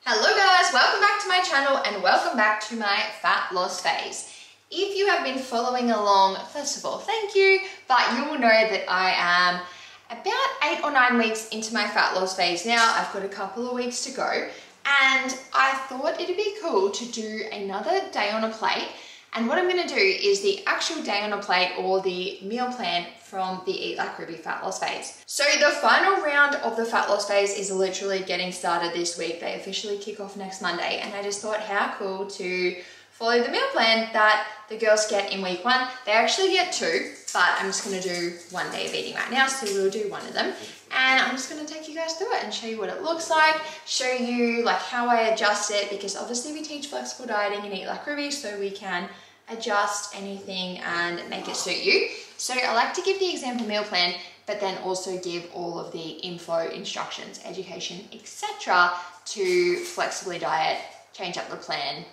Hello guys, welcome back to my channel and welcome back to my fat loss phase. If you have been following along, first of all, thank you, but you will know that I am about 8 or 9 weeks into my fat loss phase now. I've got a couple of weeks to go and I thought it'd be cool to do another day on a plate. And what I'm going to do is the actual day on a plate or the meal plan from the Eat Like Ruby fat loss phase. So the final round of the fat loss phase is literally getting started this week. They officially kick off next Monday. And I just thought how cool to follow the meal plan that the girls get in week 1. They actually get 2, but I'm just going to do 1 day of eating right now. So we'll do one of them. And I'm just going to take you guys through it and show you what it looks like, show you like how I adjust it, because obviously we teach flexible dieting and Eat Like Ruby, so we can adjust anything and make it suit you. So I like to give the example meal plan, but then also give all of the info, instructions, education, etc. to flexibly diet, change up the plan,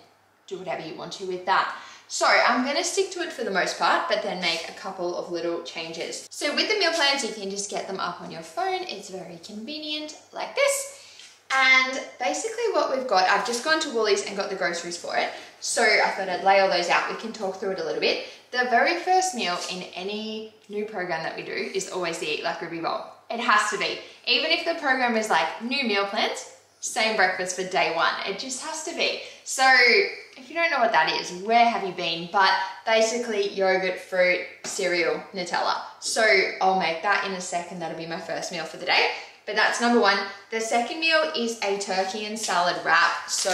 do whatever you want to with that. So I'm going to stick to it for the most part, but then make a couple of little changes. So with the meal plans, you can just get them up on your phone. It's very convenient like this. And basically what we've got, I've just gone to Woolies and got the groceries for it. So I thought I'd lay all those out. We can talk through it a little bit. The very first meal in any new program that we do is always the Eat Like Ruby bowl. It has to be. Even if the program is like new meal plans, same breakfast for day 1. It just has to be. So if you don't know what that is, where have you been? But basically yogurt, fruit, cereal, Nutella. So I'll make that in a second. That'll be my first meal for the day. But that's number 1. The second meal is a turkey and salad wrap. So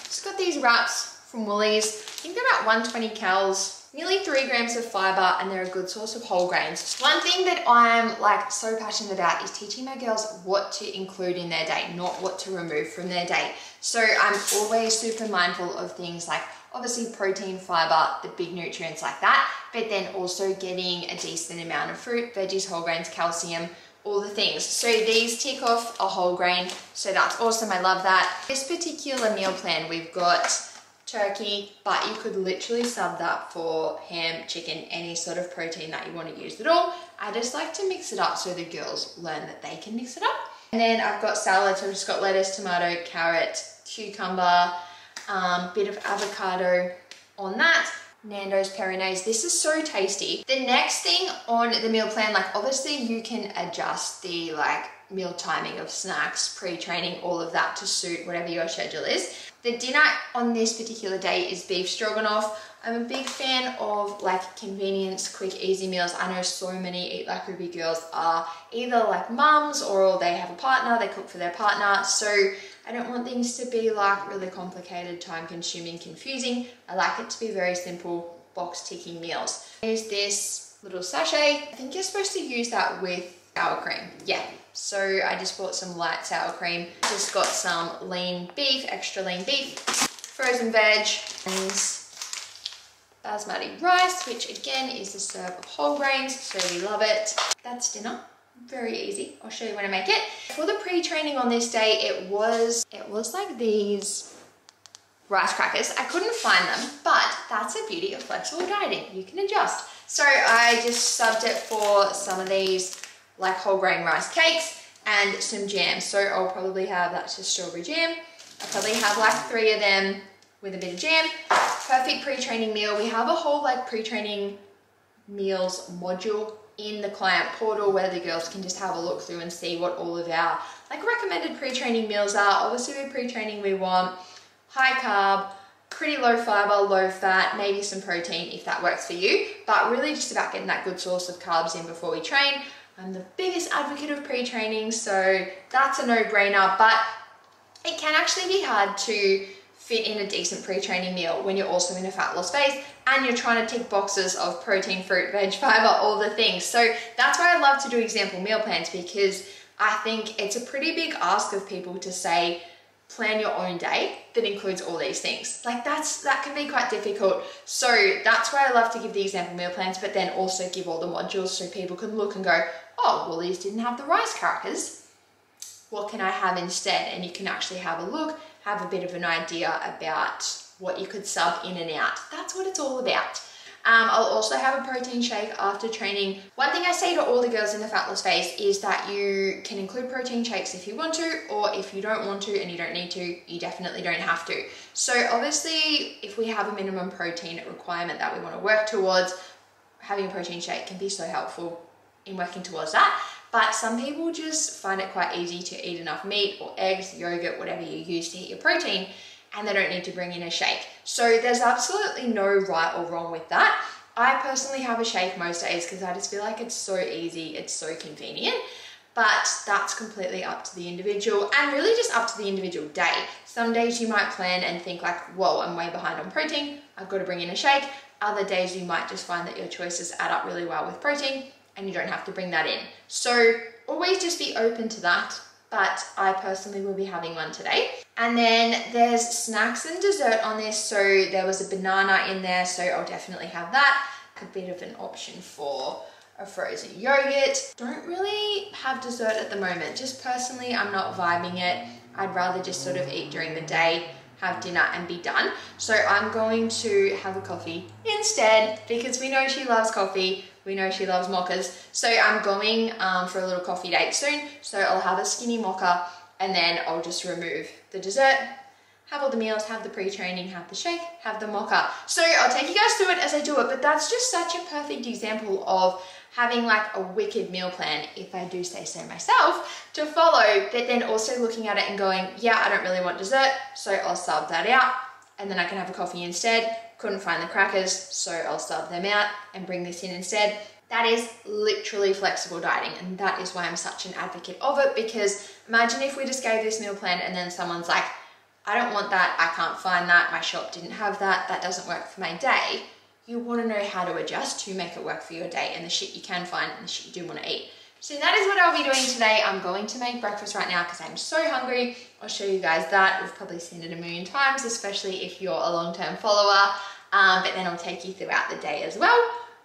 just got these wraps from Woolies. I think they're about 120 calories, nearly 3 grams of fiber, and they're a good source of whole grains. One thing that I'm like so passionate about is teaching my girls what to include in their day, not what to remove from their day. So I'm always super mindful of things like obviously protein, fiber, the big nutrients like that, but then also getting a decent amount of fruit, veggies, whole grains, calcium, all the things. So these tick off a whole grain, so that's awesome. I love that. This particular meal plan, we've got turkey, but you could literally sub that for ham, chicken, any sort of protein that you want to use at all. I just like to mix it up so the girls learn that they can mix it up. And then I've got salad, so I've just got lettuce, tomato, carrot, cucumber, bit of avocado on that. Nando's Perinaise. This is so tasty. The next thing on the meal plan, like obviously you can adjust the like meal timing of snacks, pre-training, all of that to suit whatever your schedule is. The dinner on this particular day is beef stroganoff. I'm a big fan of like convenience, quick, easy meals. I know so many Eat Like Ruby girls are either like mums or they have a partner, they cook for their partner. So I don't want things to be like really complicated, time consuming, confusing. I like it to be very simple, box ticking meals. Here's this little sachet. I think you're supposed to use that with sour cream. Yeah. So I just bought some light sour cream. Just got some lean beef, extra lean beef, frozen veg, and basmati rice, which again is a serve of whole grains, so we love it. That's dinner. Very easy. I'll show you when I make it. For the pre-training on this day, it was like these rice crackers. I couldn't find them, but that's the beauty of flexible dieting. You can adjust. So I just subbed it for some of these like whole grain rice cakes and some jam. So I'll probably have, that's just strawberry jam. I'll probably have like 3 of them with a bit of jam. Perfect pre-training meal. We have a whole like pre-training meals module in the client portal where the girls can just have a look through and see what all of our like recommended pre-training meals are. Obviously with pre-training we want high carb, pretty low fiber, low fat, maybe some protein if that works for you, but really just about getting that good source of carbs in before we train. I'm the biggest advocate of pre-training, so that's a no-brainer, but it can actually be hard to fit in a decent pre-training meal when you're also in a fat loss phase and you're trying to tick boxes of protein, fruit, veg, fiber, all the things. So that's why I love to do example meal plans, because I think it's a pretty big ask of people to say, plan your own day that includes all these things. Like that can be quite difficult. So that's why I love to give the example meal plans, but then also give all the modules so people can look and go, oh, Woolies didn't have the rice crackers. What can I have instead? And you can actually have a look, have a bit of an idea about what you could sub in and out. That's what it's all about. I'll also have a protein shake after training. One thing I say to all the girls in the fat loss phase is that you can include protein shakes if you want to, or if you don't want to and you don't need to, you definitely don't have to. So obviously, if we have a minimum protein requirement that we want to work towards, having a protein shake can be so helpful in working towards that. But some people just find it quite easy to eat enough meat or eggs, yogurt, whatever you use to hit your protein, and they don't need to bring in a shake. So there's absolutely no right or wrong with that. I personally have a shake most days because I just feel like it's so easy, it's so convenient, but that's completely up to the individual and really just up to the individual day. Some days you might plan and think like, whoa, I'm way behind on protein, I've got to bring in a shake. Other days you might just find that your choices add up really well with protein and you don't have to bring that in. So always just be open to that, but I personally will be having one today. And then there's snacks and dessert on this. So there was a banana in there, so I'll definitely have that. A bit of an option for a frozen yogurt. Don't really have dessert at the moment. Just personally, I'm not vibing it. I'd rather just sort of eat during the day, have dinner and be done. So I'm going to have a coffee instead because we know she loves coffee. We know she loves mochas. So I'm going for a little coffee date soon. So I'll have a skinny mocha and then I'll just remove the dessert, have all the meals, have the pre-training, have the shake, have the mocha. So I'll take you guys through it as I do it, but that's just such a perfect example of having like a wicked meal plan, if I do say so myself, to follow, but then also looking at it and going, yeah, I don't really want dessert, so I'll sub that out and then I can have a coffee instead. Couldn't find the crackers, so I'll sub them out and bring this in instead. That is literally flexible dieting, and that is why I'm such an advocate of it, because imagine if we just gave this meal plan and then someone's like, I don't want that, I can't find that, my shop didn't have that, that doesn't work for my day. You want to know how to adjust to make it work for your day and the shit you can find and the shit you do want to eat. So that is what I'll be doing today. I'm going to make breakfast right now because I'm so hungry. I'll show you guys that. We've probably seen it a million times, especially if you're a long-term follower. But then I'll take you throughout the day as well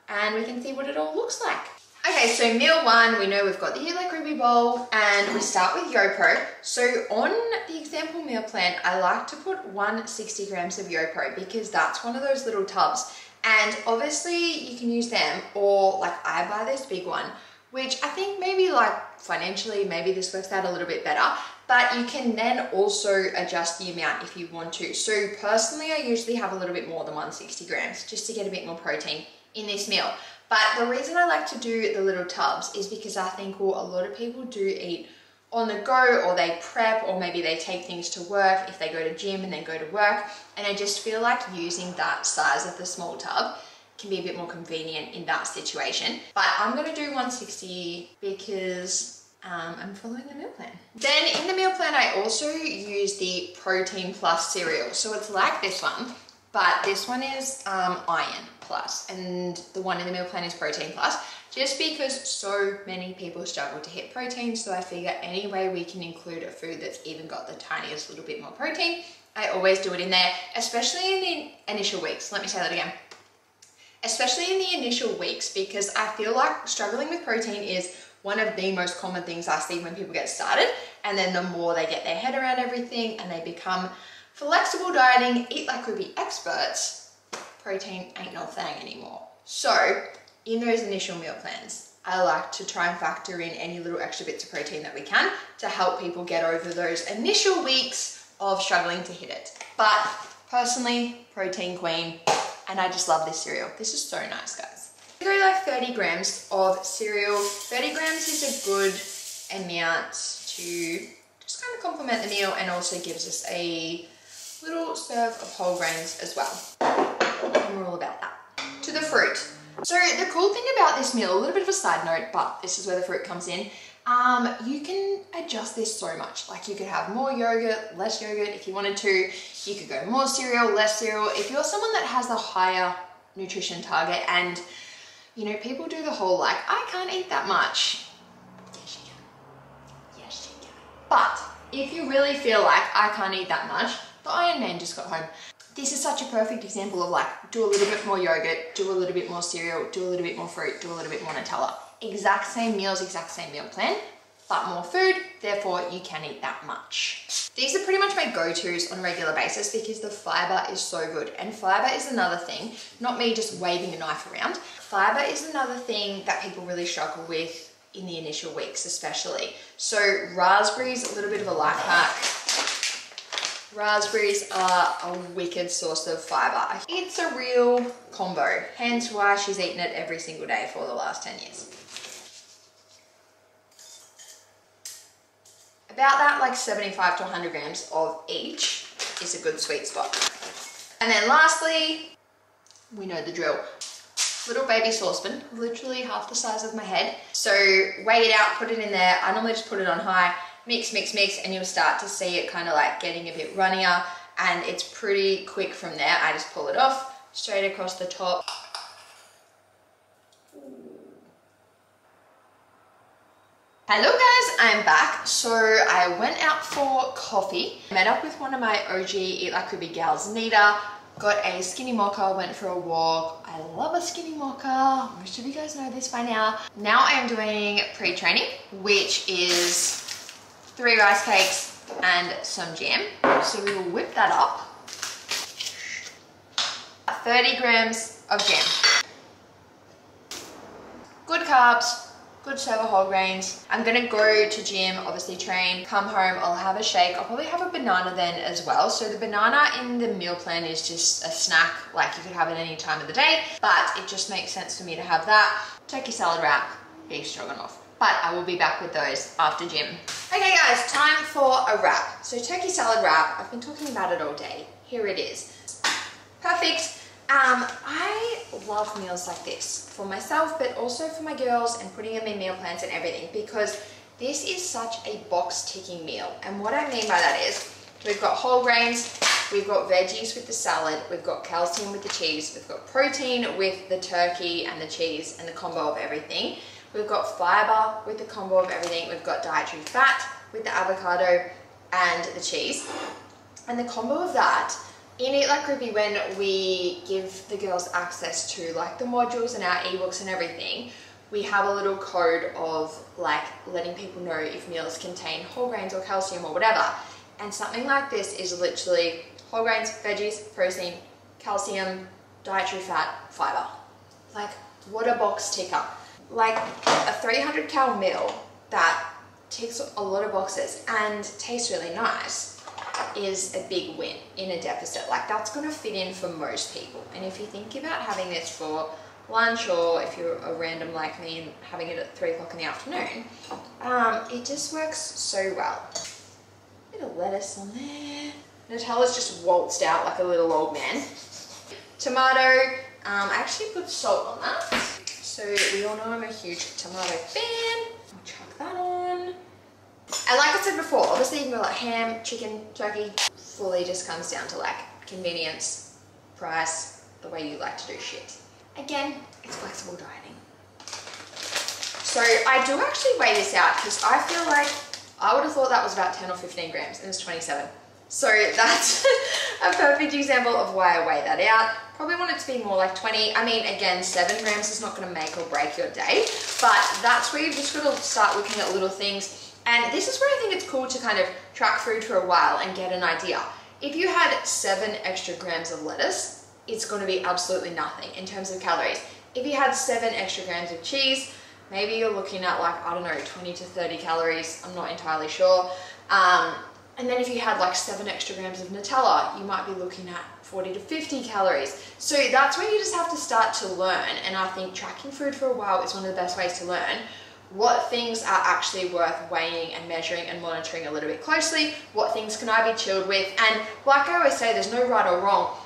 and we can see what it all looks like. Okay, so meal one, we know we've got the Hewlett Ruby bowl and we start with YoPro. So on the example meal plan, I like to put 160 grams of YoPro because that's one of those little tubs. And obviously you can use them, or like I buy this big one, which I think maybe like financially, maybe this works out a little bit better, but you can then also adjust the amount if you want to. So personally, I usually have a little bit more than 160 grams just to get a bit more protein in this meal. But the reason I like to do the little tubs is because I think, well, a lot of people do eat on the go, or they prep, or maybe they take things to work if they go to gym and then go to work. And I just feel like using that size of the small tub can be a bit more convenient in that situation. But I'm gonna do 160 because I'm following the meal plan. Then in the meal plan, I also use the Protein Plus cereal. So it's like this one, but this one is Iron Plus, and the one in the meal plan is Protein Plus, just because so many people struggle to hit protein. So I figure any way we can include a food that's even got the tiniest little bit more protein, I always do it in there, especially in the initial weeks. Let me say that again. Especially in the initial weeks, because I feel like struggling with protein is one of the most common things I see when people get started. And then the more they get their head around everything and they become flexible dieting, eat like Ruby experts, protein ain't no thing anymore. So in those initial meal plans, I like to try and factor in any little extra bits of protein that we can to help people get over those initial weeks of struggling to hit it. But personally, protein queen, and I just love this cereal. This is so nice, guys. I go like 30 grams of cereal. 30 grams is a good amount to just kind of complement the meal and also gives us a little serve of whole grains as well. And we're all about that. To the fruit. So the cool thing about this meal, a little bit of a side note, but this is where the fruit comes in. You can adjust this so much. Like you could have more yogurt, less yogurt if you wanted to. You could go more cereal, less cereal. If you're someone that has a higher nutrition target and, you know, people do the whole like, I can't eat that much. Yes, you can. Yes, you can. But if you really feel like I can't eat that much, the Iron Man just got home. This is such a perfect example of like, do a little bit more yogurt, do a little bit more cereal, do a little bit more fruit, do a little bit more Nutella. Exact same meals, exact same meal plan, but more food, therefore you can eat that much. These are pretty much my go-tos on a regular basis because the fiber is so good. And fiber is another thing, not me just waving a knife around. Fiber is another thing that people really struggle with in the initial weeks especially. So raspberries, a little bit of a life hack. Raspberries are a wicked source of fiber. It's a real combo, hence why she's eaten it every single day for the last 10 years. About that, like 75 to 100 grams of each is a good sweet spot. And then lastly, we know the drill. Little baby saucepan, literally half the size of my head. So weigh it out, put it in there. I normally just put it on high, mix, mix, mix, and you'll start to see it kind of like getting a bit runnier, and it's pretty quick from there. I just pull it off, straight across the top. Hello guys, I'm back. So I went out for coffee, met up with one of my OG Eat Like Ruby gals, Nita, got a skinny mocha, went for a walk. I love a skinny mocha. Most of you guys know this by now. Now I am doing pre-training, which is 3 rice cakes and some jam. So we will whip that up. 30 grams of jam. Good carbs, good serve of whole grains. I'm gonna go to gym, obviously train, come home, I'll have a shake. I'll probably have a banana then as well. So the banana in the meal plan is just a snack, like you could have it any time of the day, but it just makes sense for me to have that. Turkey salad wrap, beef stroganoff. But I will be back with those after gym. Okay guys, time for a wrap. So turkey salad wrap, I've been talking about it all day. Here it is. Perfect. I love meals like this for myself, but also for my girls, and putting them in meal plans and everything, because this is such a box ticking meal. And what I mean by that is we've got whole grains, we've got veggies with the salad, we've got calcium with the cheese, we've got protein with the turkey and the cheese and the combo of everything. We've got fiber with the combo of everything. We've got dietary fat with the avocado and the cheese. And the combo of that, in Eat Like Ruby, when we give the girls access to like the modules and our ebooks and everything, we have a little code of like letting people know if meals contain whole grains or calcium or whatever. And something like this is literally whole grains, veggies, protein, calcium, dietary fat, fiber. Like, what a box ticker. Like a 300 cal meal that ticks a lot of boxes and tastes really nice is a big win in a deficit. Like, that's going to fit in for most people. And if you think about having this for lunch, or if you're a random like me and having it at 3 o'clock in the afternoon, it just works so well. Bit of lettuce on there. Nutella's just waltzed out like a little old man. Tomato, I actually put salt on that. So we all know I'm a huge tomato fan. I'll chuck that on. And like I said before, obviously you can go like ham, chicken, turkey. Fully just comes down to like convenience, price, the way you like to do shit. Again, it's flexible dieting. So I do actually weigh this out because I feel like I would have thought that was about 10 or 15 grams and it's 27. So that's a perfect example of why I weigh that out. Probably want it to be more like 20. I mean, again, 7 grams is not going to make or break your day, but that's where you've just got to start looking at little things. And this is where I think it's cool to kind of track food for a while and get an idea. If you had 7 extra grams of lettuce, it's going to be absolutely nothing in terms of calories. If you had 7 extra grams of cheese, maybe you're looking at like, I don't know, 20 to 30 calories. I'm not entirely sure. And then if you had like 7 extra grams of Nutella, you might be looking at 40 to 50 calories. So that's where you just have to start to learn. And I think tracking food for a while is one of the best ways to learn what things are actually worth weighing and measuring and monitoring a little bit closely. What things can I be chilled with? And like I always say, there's no right or wrong.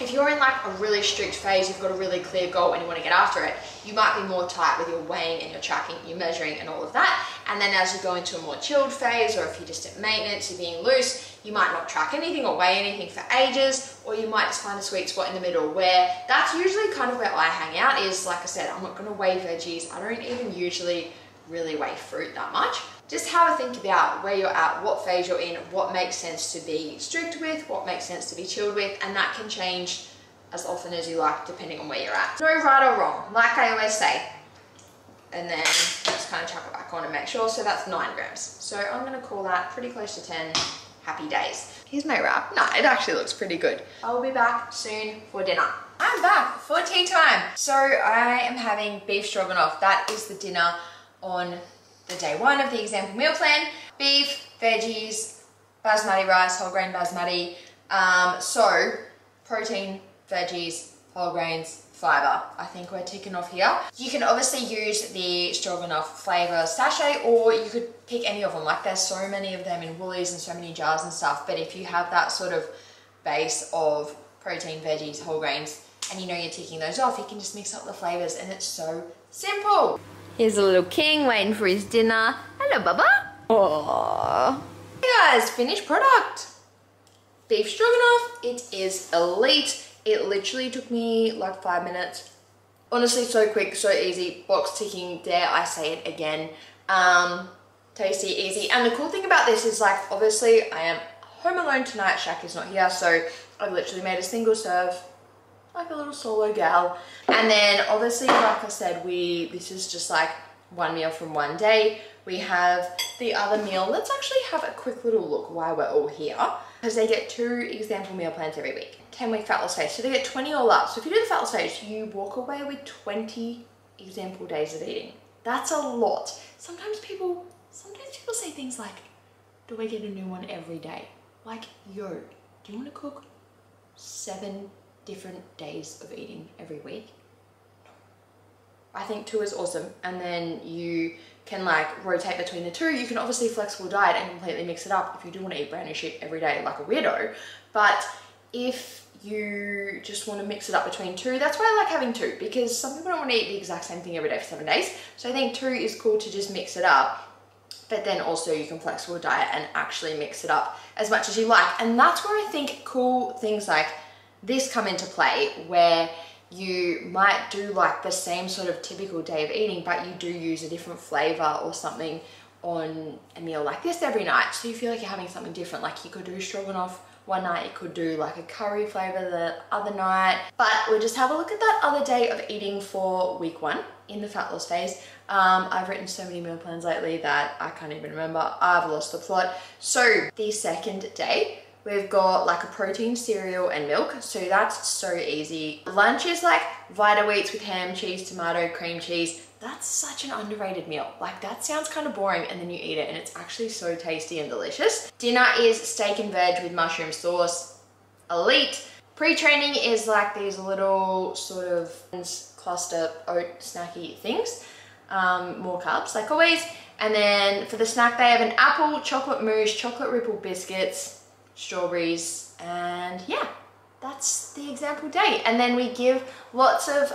If you're in like a really strict phase, you've got a really clear goal and you want to get after it, you might be more tight with your weighing and your tracking, your measuring and all of that. And then as you go into a more chilled phase, or if you're just at maintenance, you're being loose, you might not track anything or weigh anything for ages, or you might just find a sweet spot in the middle where that's usually kind of where I hang out is, like I said, I'm not going to weigh veggies. I don't even usually really weigh fruit that much. Just have a think about where you're at, what phase you're in, what makes sense to be strict with, what makes sense to be chilled with, and that can change as often as you like depending on where you're at. No right or wrong, like I always say. And then just kind of chuck it back on and make sure. So that's 9 grams. So I'm going to call that pretty close to 10. happy days. Here's my wrap. No, it actually looks pretty good. I will be back soon for dinner. I'm back for tea time. So I am having beef stroganoff. That is the dinner on the day one of the example meal plan. Beef, veggies, basmati rice, whole grain basmati. So protein, veggies, whole grains, fiber. I think we're ticking off here. You can obviously use the stroganoff flavor sachet, or you could pick any of them. Like there's so many of them in Woolies and so many jars and stuff. But if you have that sort of base of protein, veggies, whole grains, and you know you're ticking those off, you can just mix up the flavors and it's so simple. Here's a little king waiting for his dinner. Hello, Bubba. Aww. Hey guys, finished product. Beef stroganoff. It is elite. It literally took me like 5 minutes. Honestly, so quick, so easy. Box ticking, dare I say it again. Tasty, easy. And the cool thing about this is like, obviously I am home alone tonight. Shaq is not here. So I've literally made a single serve, like a little solo gal. And then obviously, like I said, this is just like one meal from one day. We have the other meal. Let's actually have a quick little look while we're all here, because they get 2 example meal plans every week. 10-week fat loss phase. So they get 20 all up. So if you do the fat loss phase, you walk away with 20 example days of eating. That's a lot. Sometimes people say things like, do I get a new one every day? Like, yo, do you want to cook 7 different days of eating every week? No. I think 2 is awesome. And then you can like rotate between the 2. You can obviously flexible diet and completely mix it up if you do want to eat brand new shit every day like a weirdo. But if you just want to mix it up between 2, that's why I like having 2, because some people don't want to eat the exact same thing every day for 7 days. So I think 2 is cool to just mix it up, but then also you can flexible diet and actually mix it up as much as you like. And that's where I think cool things like this come into play, where you might do like the same sort of typical day of eating, but you do use a different flavor or something on a meal like this every night. So you feel like you're having something different. Like you could do stroganoff one night, you could do like a curry flavor the other night. But we'll just have a look at that other day of eating for week 1 in the fat loss phase. I've written so many meal plans lately that I can't even remember. I've lost the plot. So the second day, we've got like a protein cereal and milk. So that's so easy. Lunch is like Vita Wheats with ham, cheese, tomato, cream cheese. That's such an underrated meal. Like that sounds kind of boring, and then you eat it and it's actually so tasty and delicious. Dinner is steak and veg with mushroom sauce. Elite. Pre-training is like these little sort of cluster oat snacky things. More carbs like always. And then for the snack, they have an apple, chocolate mousse, chocolate ripple biscuits, strawberries, and yeah, that's the example day. And then we give lots of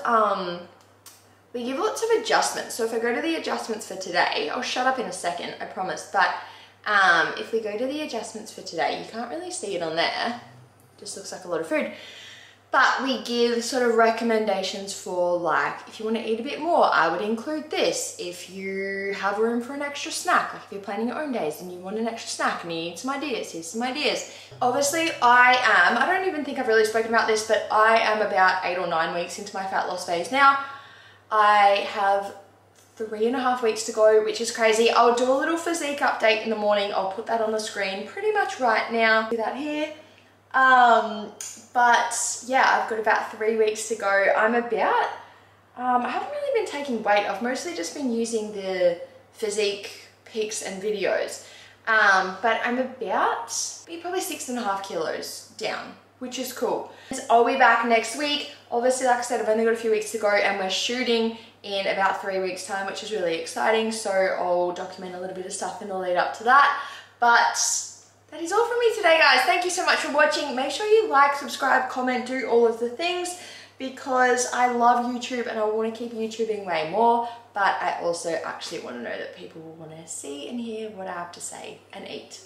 adjustments. So if I go to the adjustments for today, I'll shut up in a second, I promise. But if we go to the adjustments for today, you can't really see it on there. Just looks like a lot of food. But we give sort of recommendations for like, if you want to eat a bit more, I would include this. If you have room for an extra snack, like if you're planning your own days and you want an extra snack and you need some ideas, here's some ideas. Obviously I don't even think I've really spoken about this, but I am about 8 or 9 weeks into my fat loss phase now. I have 3.5 weeks to go, which is crazy. I'll do a little physique update in the morning. I'll put that on the screen pretty much right now. Do that here. But yeah, I've got about 3 weeks to go. I'm about, I haven't really been taking weight. I've mostly just been using the physique pics and videos. But I'm about, probably 6.5 kilos down, which is cool. I'll be back next week. Obviously, like I said, I've only got a few weeks to go and we're shooting in about 3 weeks time, which is really exciting. So I'll document a little bit of stuff in the lead up to that. But that is all from me today, guys. Thank you so much for watching. Make sure you like, subscribe, comment, do all of the things, because I love YouTube and I want to keep YouTubing way more, but I also actually want to know that people will want to see and hear what I have to say and eat.